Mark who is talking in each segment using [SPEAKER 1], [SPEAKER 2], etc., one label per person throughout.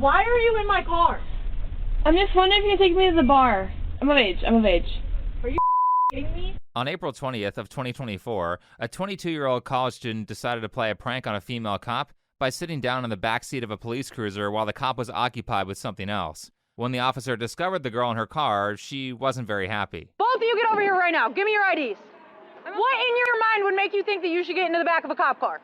[SPEAKER 1] Why are you in my car?
[SPEAKER 2] I'm just wondering if you can take me to the bar. I'm of age.
[SPEAKER 1] Are you kidding me?
[SPEAKER 3] On April 20th of 2024, a 22-year-old college student decided to play a prank on a female cop by sitting down in the back seat of a police cruiser while the cop was occupied with something else. When the officer discovered the girl in her car, she wasn't very happy.
[SPEAKER 4] Both of you get over here right now. Give me your IDs. What in your mind would make you think that you should get into the back of a cop car?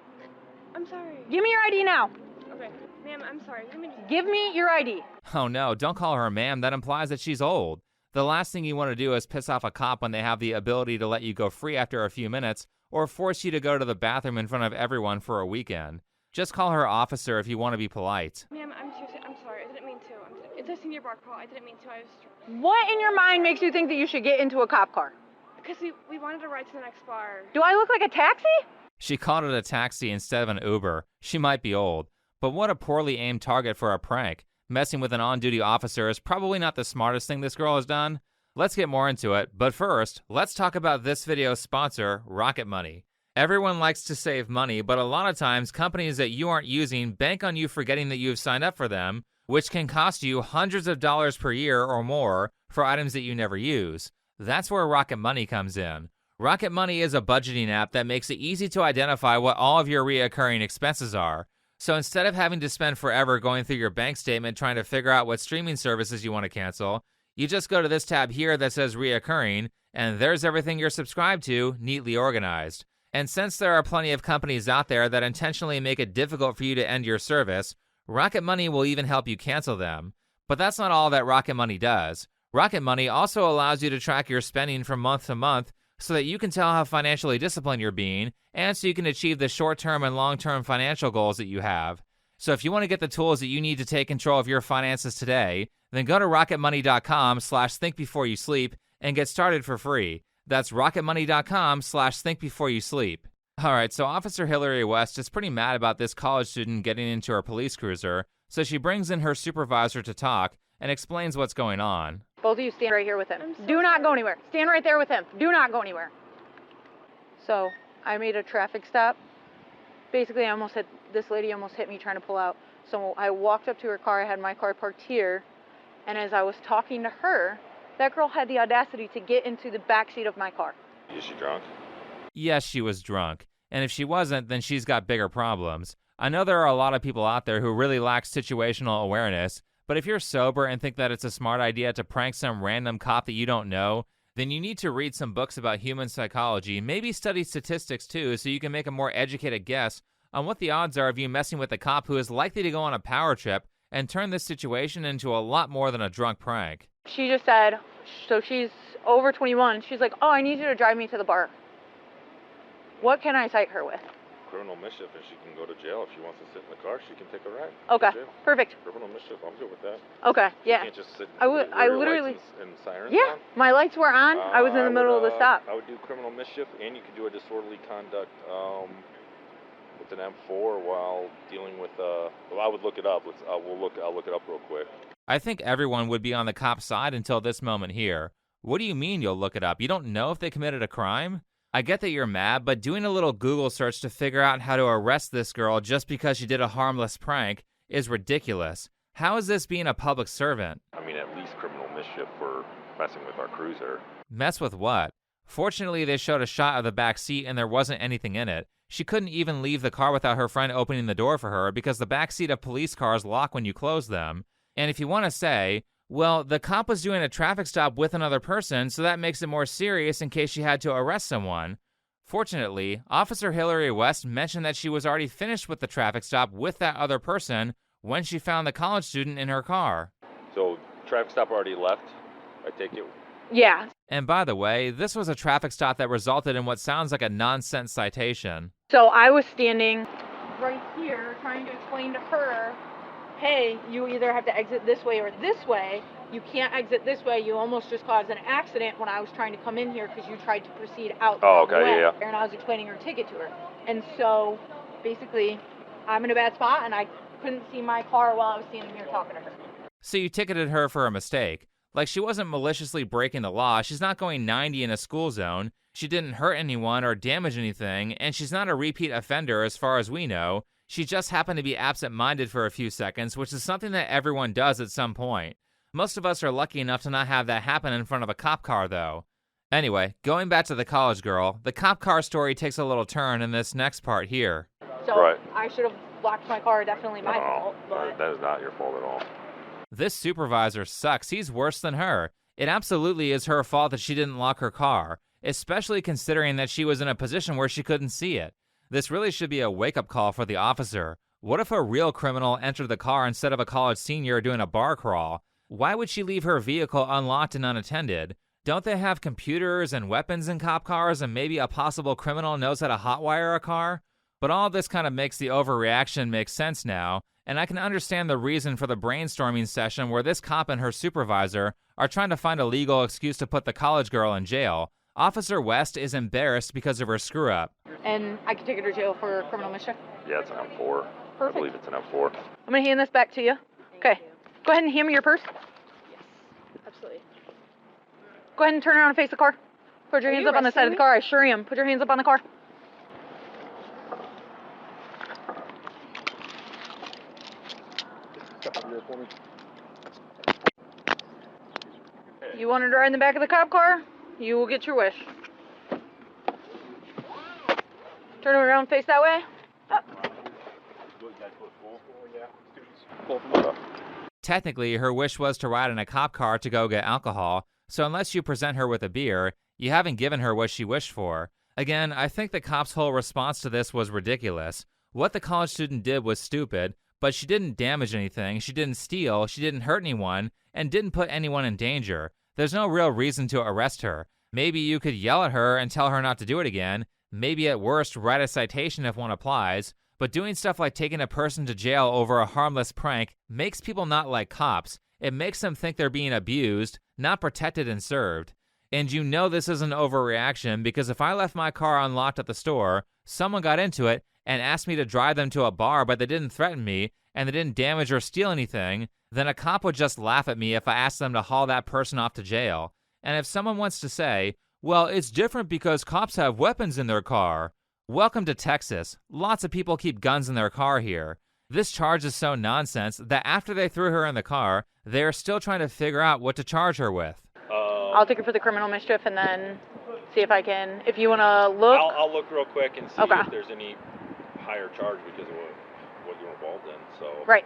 [SPEAKER 5] I'm sorry.
[SPEAKER 4] Give me your ID now.
[SPEAKER 5] Okay. Ma'am, I'm sorry.
[SPEAKER 4] Give me your ID.
[SPEAKER 3] Oh no, don't call her ma'am. That implies that she's old. The last thing you want to do is piss off a cop when they have the ability to let you go free after a few minutes or force you to go to the bathroom in front of everyone for a weekend. Just call her officer if you want to be polite.
[SPEAKER 5] Ma'am, I'm sorry. I didn't mean to. It's a senior bar call. I didn't mean to.
[SPEAKER 4] What in your mind makes you think that you should get into a cop car?
[SPEAKER 5] Because we wanted to ride to the next bar.
[SPEAKER 4] Do I look like a taxi?
[SPEAKER 3] She called it a taxi instead of an Uber. She might be old. But what a poorly aimed target for a prank. Messing with an on-duty officer is probably not the smartest thing this girl has done. Let's get more into it, but first, let's talk about this video's sponsor, Rocket Money. Everyone likes to save money, but a lot of times companies that you aren't using bank on you forgetting that you've signed up for them, which can cost you hundreds of dollars per year or more for items that you never use. That's where Rocket Money comes in. Rocket Money is a budgeting app that makes it easy to identify what all of your reoccurring expenses are. So instead of having to spend forever going through your bank statement trying to figure out what streaming services you want to cancel, you just go to this tab here that says reoccurring, and there's everything you're subscribed to, neatly organized. And since there are plenty of companies out there that intentionally make it difficult for you to end your service, Rocket Money will even help you cancel them. But that's not all that Rocket Money does. Rocket Money also allows you to track your spending from month to month so that you can tell how financially disciplined you're being, and so you can achieve the short-term and long-term financial goals that you have. So if you want to get the tools that you need to take control of your finances today, then go to rocketmoney.com/thinkbeforeyousleep and get started for free. That's rocketmoney.com/thinkbeforeyousleep. All right, so Officer Hillary West is pretty mad about this college student getting into her police cruiser, so she brings in her supervisor to talk and explains what's going on.
[SPEAKER 4] Both of you stand right here with him.
[SPEAKER 5] I'm so
[SPEAKER 4] Do not
[SPEAKER 5] sorry.
[SPEAKER 4] go anywhere. Stand right there with him. Do not go anywhere. So I made a traffic stop. Basically, this lady almost hit me trying to pull out. So I walked up to her car. I had my car parked here. And as I was talking to her, that girl had the audacity to get into the back seat of my car.
[SPEAKER 6] Is she drunk?
[SPEAKER 3] Yes, she was drunk. And if she wasn't, then she's got bigger problems. I know there are a lot of people out there who really lack situational awareness, but if you're sober and think that it's a smart idea to prank some random cop that you don't know, then you need to read some books about human psychology, maybe study statistics too, so you can make a more educated guess on what the odds are of you messing with a cop who is likely to go on a power trip and turn this situation into a lot more than a drunk prank.
[SPEAKER 4] She just said, so she's over 21. She's like, oh, I need you to drive me to the bar. What can I cite her with?
[SPEAKER 6] Criminal mischief, and she can go to jail. If she wants to sit in the car, she can take a ride.
[SPEAKER 4] Okay,
[SPEAKER 6] to jail.
[SPEAKER 4] perfect.
[SPEAKER 6] Criminal mischief, I'm good with that.
[SPEAKER 4] Okay, yeah.
[SPEAKER 6] You can't just sit
[SPEAKER 4] I literally,
[SPEAKER 6] and sirens
[SPEAKER 4] yeah,
[SPEAKER 6] on.
[SPEAKER 4] my lights were on. I was in the middle of the stop.
[SPEAKER 6] I would do criminal mischief, and you could do a disorderly conduct with an M4 while dealing with. Well, I would look it up. I'll look it up real quick.
[SPEAKER 3] I think everyone would be on the cop's side until this moment here. What do you mean you'll look it up? You don't know if they committed a crime? I get that you're mad, but doing a little Google search to figure out how to arrest this girl just because she did a harmless prank is ridiculous. How is this being a public servant?
[SPEAKER 6] I mean, at least criminal mischief for messing with our cruiser.
[SPEAKER 3] Mess with what? Fortunately, they showed a shot of the back seat and there wasn't anything in it. She couldn't even leave the car without her friend opening the door for her because the back seat of police cars lock when you close them. And if you want to say, well, the cop was doing a traffic stop with another person, so that makes it more serious in case she had to arrest someone. Fortunately, Officer Hillary West mentioned that she was already finished with the traffic stop with that other person when she found the college student in her car.
[SPEAKER 6] So, traffic stop already left, I take it?
[SPEAKER 4] Yeah.
[SPEAKER 3] And by the way, this was a traffic stop that resulted in what sounds like a nonsense citation.
[SPEAKER 4] So I was standing right here trying to explain to her, hey, you either have to exit this way or this way. You can't exit this way. You almost just caused an accident when I was trying to come in here because you tried to proceed out the way.
[SPEAKER 6] Yeah.
[SPEAKER 4] And I was explaining her ticket to her. And so basically, I'm in a bad spot and I couldn't see my car while I was standing here talking to her.
[SPEAKER 3] So you ticketed her for a mistake. Like, she wasn't maliciously breaking the law. She's not going 90 in a school zone. She didn't hurt anyone or damage anything, and she's not a repeat offender as far as we know. She just happened to be absent-minded for a few seconds, which is something that everyone does at some point. Most of us are lucky enough to not have that happen in front of a cop car, though. Anyway, going back to the college girl, the cop car story takes a little turn in this next part here.
[SPEAKER 4] So
[SPEAKER 6] Right.
[SPEAKER 4] I should have locked my car. Definitely my fault. But
[SPEAKER 6] that is not your fault at all.
[SPEAKER 3] This supervisor sucks. He's worse than her. It absolutely is her fault that she didn't lock her car, especially considering that she was in a position where she couldn't see it. This really should be a wake-up call for the officer. What if a real criminal entered the car instead of a college senior doing a bar crawl? Why would she leave her vehicle unlocked and unattended? Don't they have computers and weapons in cop cars, and maybe a possible criminal knows how to hotwire a car? But all this kind of makes the overreaction make sense now, and I can understand the reason for the brainstorming session where this cop and her supervisor are trying to find a legal excuse to put the college girl in jail. Officer West is embarrassed because of her screw-up.
[SPEAKER 4] and I can take her to jail for criminal mischief.
[SPEAKER 6] Yeah, it's an M4.
[SPEAKER 4] Perfect.
[SPEAKER 6] I believe it's an M4.
[SPEAKER 4] I'm gonna hand this back to you. Okay. Go ahead and hand me your purse.
[SPEAKER 5] Yes, absolutely.
[SPEAKER 4] Go ahead and turn around and face the car. Put your
[SPEAKER 5] Are
[SPEAKER 4] hands
[SPEAKER 5] you
[SPEAKER 4] up on the side of the
[SPEAKER 5] arresting
[SPEAKER 4] car. I sure am. Put your hands up on the car. You wanted to ride in the back of the cop car? You will get your wish. Turn around, face that way. Up.
[SPEAKER 3] Technically, her wish was to ride in a cop car to go get alcohol, so unless you present her with a beer, you haven't given her what she wished for. Again, I think the cop's whole response to this was ridiculous. What the college student did was stupid, but she didn't damage anything, she didn't steal, she didn't hurt anyone, and didn't put anyone in danger. There's no real reason to arrest her. Maybe you could yell at her and tell her not to do it again, maybe at worst write a citation if one applies, but doing stuff like taking a person to jail over a harmless prank makes people not like cops. It makes them think they're being abused, not protected and served. And you know this is an overreaction because if I left my car unlocked at the store, someone got into it and asked me to drive them to a bar but they didn't threaten me and they didn't damage or steal anything, then a cop would just laugh at me if I asked them to haul that person off to jail. And if someone wants to say, well, it's different because cops have weapons in their car. Welcome to Texas. Lots of people keep guns in their car here. This charge is so nonsense that after they threw her in the car, they're still trying to figure out what to charge her with.
[SPEAKER 4] I'll take her for the criminal mischief and then see if I can. If you want to look.
[SPEAKER 6] I'll look real quick and see
[SPEAKER 4] Okay.
[SPEAKER 6] if there's any higher charge because of what you're involved in. So
[SPEAKER 4] Right.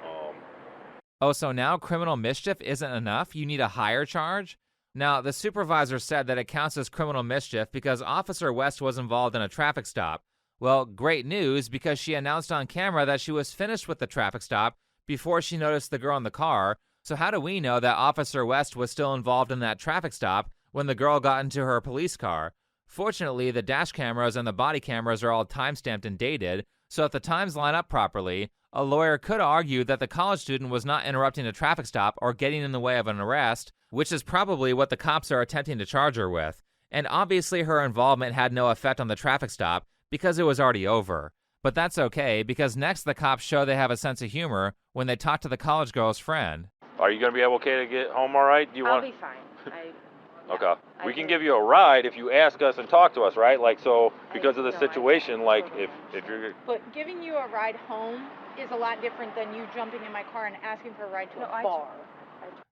[SPEAKER 3] Oh, so now criminal mischief isn't enough? You need a higher charge? Now, the supervisor said that it counts as criminal mischief because Officer West was involved in a traffic stop. Well, great news because she announced on camera that she was finished with the traffic stop before she noticed the girl in the car. So how do we know that Officer West was still involved in that traffic stop when the girl got into her police car? Fortunately, the dash cameras and the body cameras are all time-stamped and dated, so if the times line up properly, a lawyer could argue that the college student was not interrupting a traffic stop or getting in the way of an arrest, which is probably what the cops are attempting to charge her with. And obviously her involvement had no effect on the traffic stop because it was already over. But that's okay, because next the cops show they have a sense of humor when they talk to the college girl's friend.
[SPEAKER 6] Are you going to be okay to get home all right? Do you
[SPEAKER 7] I'll
[SPEAKER 6] want?
[SPEAKER 7] be fine.
[SPEAKER 6] Okay.
[SPEAKER 7] I
[SPEAKER 6] We can
[SPEAKER 7] do.
[SPEAKER 6] give you a ride if you ask us and talk to us, right? Like, so because of the
[SPEAKER 7] No, I-
[SPEAKER 6] situation, like if you're
[SPEAKER 4] But giving you a ride home is a lot different than you jumping in my car and asking for a ride to
[SPEAKER 7] No,
[SPEAKER 4] a
[SPEAKER 7] I-
[SPEAKER 4] bar.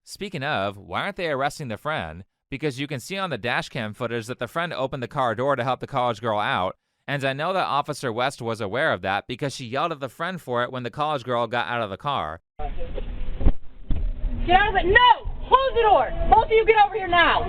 [SPEAKER 3] Speaking of, why aren't they arresting the friend? Because you can see on the dashcam footage that the friend opened the car door to help the college girl out, and I know that Officer West was aware of that because she yelled at the friend for it when the college girl got out of the car.
[SPEAKER 1] Get out of it. No! Close the door. Both of you get over here now.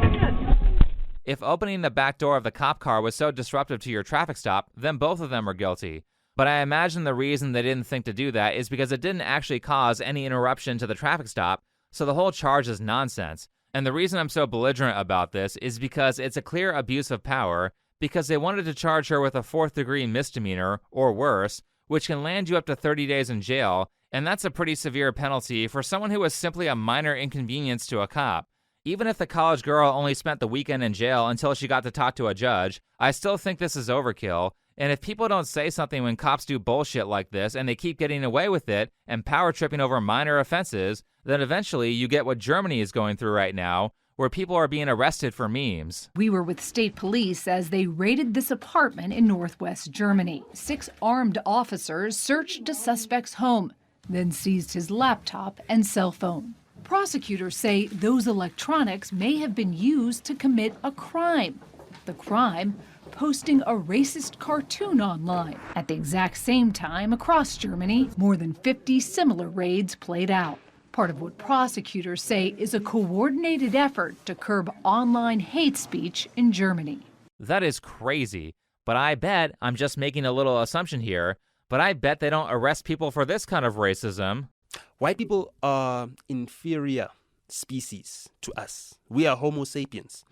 [SPEAKER 3] If opening the back door of the cop car was so disruptive to your traffic stop, then both of them are guilty. But I imagine the reason they didn't think to do that is because it didn't actually cause any interruption to the traffic stop, so the whole charge is nonsense. And the reason I'm so belligerent about this is because it's a clear abuse of power, because they wanted to charge her with a 4th-degree misdemeanor, or worse, which can land you up to 30 days in jail, and that's a pretty severe penalty for someone who was simply a minor inconvenience to a cop. Even if the college girl only spent the weekend in jail until she got to talk to a judge, I still think this is overkill. And if people don't say something when cops do bullshit like this and they keep getting away with it and power tripping over minor offenses, then eventually you get what Germany is going through right now, where people are being arrested for memes.
[SPEAKER 7] We were with state police as they raided this apartment in northwest Germany. 6 armed officers searched a suspect's home, then seized his laptop and cell phone. Prosecutors say those electronics may have been used to commit a crime. The crime, posting a racist cartoon online. At the exact same time, across Germany, more than 50 similar raids played out. Part of what prosecutors say is a coordinated effort to curb online hate speech in Germany.
[SPEAKER 3] That is crazy, but I bet, I'm just making a little assumption here, but I bet they don't arrest people for this kind of racism.
[SPEAKER 8] White people are inferior species to us. We are Homo sapiens.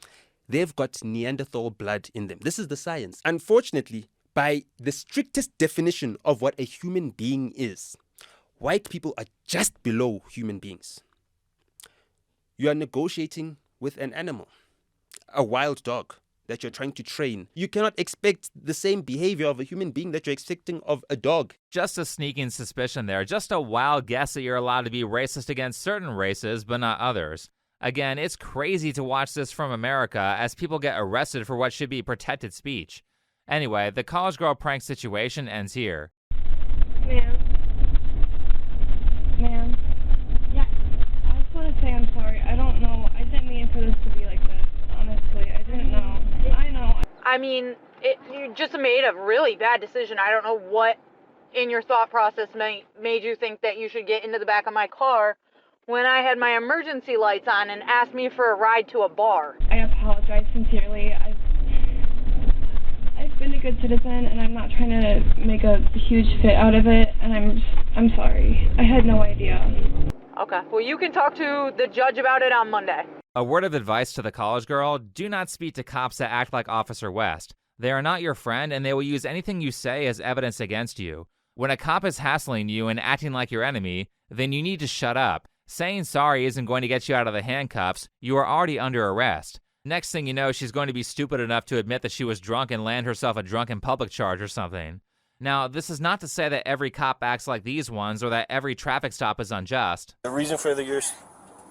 [SPEAKER 8] They've got Neanderthal blood in them. This is the science. Unfortunately, by the strictest definition of what a human being is, white people are just below human beings. You are negotiating with an animal, a wild dog that you're trying to train. You cannot expect the same behavior of a human being that you're expecting of a dog.
[SPEAKER 3] Just a sneaking suspicion there, just a wild guess that you're allowed to be racist against certain races, but not others. Again, it's crazy to watch this from America as people get arrested for what should be protected speech. Anyway, the college girl prank situation ends here.
[SPEAKER 5] Ma'am. Yeah. I just want to say I'm sorry. I don't know. I didn't mean for this to be like this. Honestly, I didn't know. I know.
[SPEAKER 4] I mean, you just made a really bad decision. I don't know what in your thought process made you think that you should get into the back of my car when I had my emergency lights on and asked me for a ride to a bar.
[SPEAKER 5] I apologize sincerely. I've been a good citizen, and I'm not trying to make a huge fit out of it, and I'm sorry. I had no idea.
[SPEAKER 4] Okay. Well, you can talk to the judge about it on Monday.
[SPEAKER 3] A word of advice to the college girl, do not speak to cops that act like Officer West. They are not your friend, and they will use anything you say as evidence against you. When a cop is hassling you and acting like your enemy, then you need to shut up. Saying sorry isn't going to get you out of the handcuffs. You are already under arrest. Next thing you know, she's going to be stupid enough to admit that she was drunk and land herself a drunk in public charge or something. Now, this is not to say that every cop acts like these ones or that every traffic stop is unjust.
[SPEAKER 9] The reason for yours.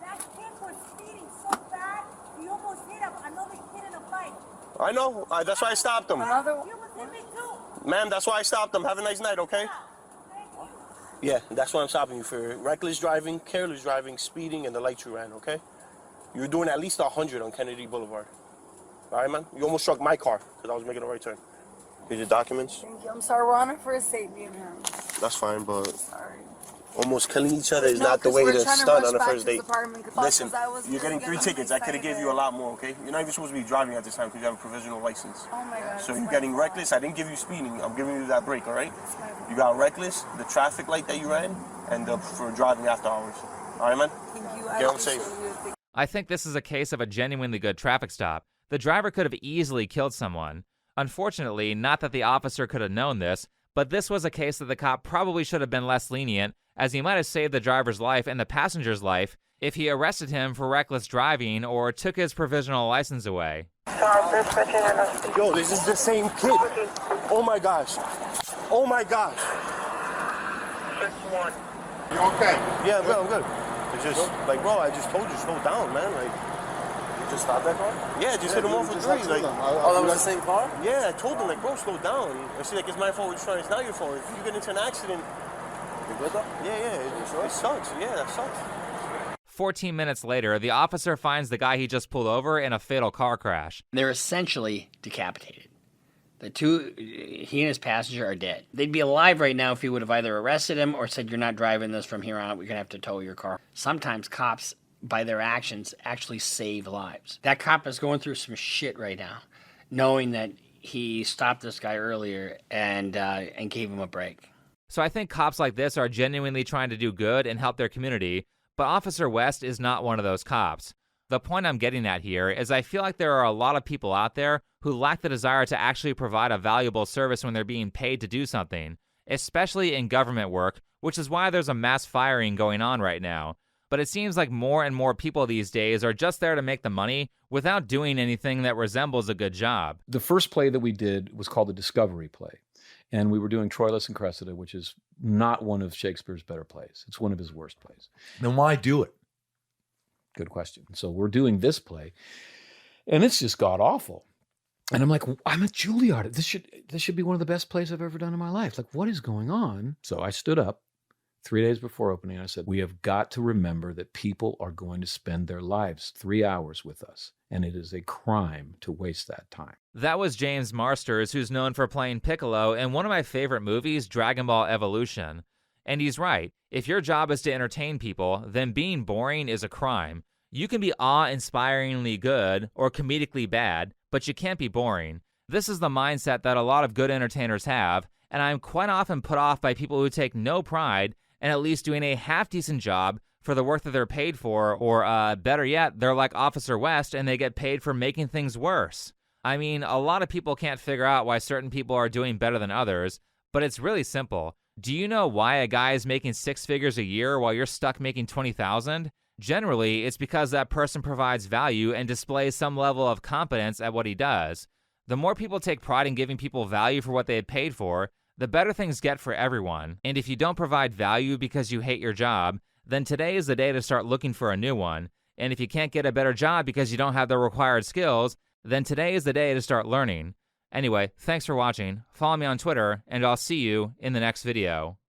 [SPEAKER 10] That kid was speeding so bad, he almost hit another kid in a fight.
[SPEAKER 9] I know. That's why I stopped him.
[SPEAKER 10] Another one? He almost hit me too.
[SPEAKER 9] Ma'am, that's why I stopped him. Have a nice night, okay? Yeah, that's what I'm stopping you for. Reckless driving, careless driving, speeding, and the lights you ran, okay? You were doing at least 100 on Kennedy Boulevard. All right, man? You almost struck my car because I was making a right turn. Here's your documents.
[SPEAKER 10] Thank you. I'm sorry, we're on it for a safety in here.
[SPEAKER 9] That's fine, but
[SPEAKER 10] Sorry.
[SPEAKER 9] almost killing each other is not the way to stunt on the first date. Listen,
[SPEAKER 10] Listen,
[SPEAKER 9] you're getting 3 tickets. I could have gave you a lot more, okay? You're not even supposed to be driving at this time because you have a provisional license.
[SPEAKER 10] Oh my God.
[SPEAKER 9] So you're getting reckless. I didn't give you speeding. I'm giving you that break, all right? You got reckless, the traffic light that you ran, and for driving after hours. All right, man?
[SPEAKER 10] Thank you.
[SPEAKER 9] Get home safe.
[SPEAKER 3] I think this is a case of a genuinely good traffic stop. The driver could have easily killed someone. Unfortunately, not that the officer could have known this, but this was a case that the cop probably should have been less lenient, as he might have saved the driver's life and the passenger's life if he arrested him for reckless driving or took his provisional license away.
[SPEAKER 9] Yo, this is the same kid. Oh my gosh. Oh my gosh.
[SPEAKER 11] You okay?
[SPEAKER 9] Yeah, bro, I'm good. It's just, like, bro, I just told you, slow down, man. Like,
[SPEAKER 11] You just stopped that car?
[SPEAKER 9] yeah, just hit him off with 3. Like,
[SPEAKER 11] Oh, that was the same car?
[SPEAKER 9] yeah, I told him, like, bro, slow down. I see, like, it's my fault. We're trying. It's not your fault. If you get into an accident,
[SPEAKER 11] You good though?
[SPEAKER 9] yeah, it sucks. Yeah, that sucks.
[SPEAKER 3] 14 minutes later, the officer finds the guy he just pulled over in a fatal car crash.
[SPEAKER 12] They're essentially decapitated. The two, he and his passenger are dead. They'd be alive right now if he would have either arrested him or said, you're not driving this from here on out, we're going to have to tow your car. Sometimes cops, by their actions, actually save lives. That cop is going through some shit right now, knowing that he stopped this guy earlier and gave him a break.
[SPEAKER 3] So I think cops like this are genuinely trying to do good and help their community, but Officer West is not one of those cops. The point I'm getting at here is I feel like there are a lot of people out there who lack the desire to actually provide a valuable service when they're being paid to do something, especially in government work, which is why there's a mass firing going on right now. But it seems like more and more people these days are just there to make the money without doing anything that resembles a good job.
[SPEAKER 13] The first play that we did was called the Discovery Play. And we were doing Troilus and Cressida, which is not one of Shakespeare's better plays. It's one of his worst plays.
[SPEAKER 14] Then why do it?
[SPEAKER 13] Good question. So we're doing this play, and it's just god awful. And I'm like, I'm a Juilliard. This should be one of the best plays I've ever done in my life. Like, what is going on? So I stood up 3 days before opening. I said, we have got to remember that people are going to spend their lives 3 hours with us, and it is a crime to waste that time.
[SPEAKER 3] That was James Marsters, who's known for playing Piccolo in one of my favorite movies, Dragon Ball Evolution. And he's right. If your job is to entertain people, then being boring is a crime. You can be awe-inspiringly good or comedically bad, but you can't be boring. This is the mindset that a lot of good entertainers have, and I'm quite often put off by people who take no pride in at least doing a half-decent job for the work that they're paid for, or better yet, they're like Officer West and they get paid for making things worse. I mean, a lot of people can't figure out why certain people are doing better than others, but it's really simple. Do you know why a guy is making 6 figures a year while you're stuck making 20,000? Generally, it's because that person provides value and displays some level of competence at what he does. The more people take pride in giving people value for what they had paid for, the better things get for everyone. And if you don't provide value because you hate your job, then today is the day to start looking for a new one. And if you can't get a better job because you don't have the required skills, then today is the day to start learning. Anyway, thanks for watching. Follow me on Twitter, and I'll see you in the next video.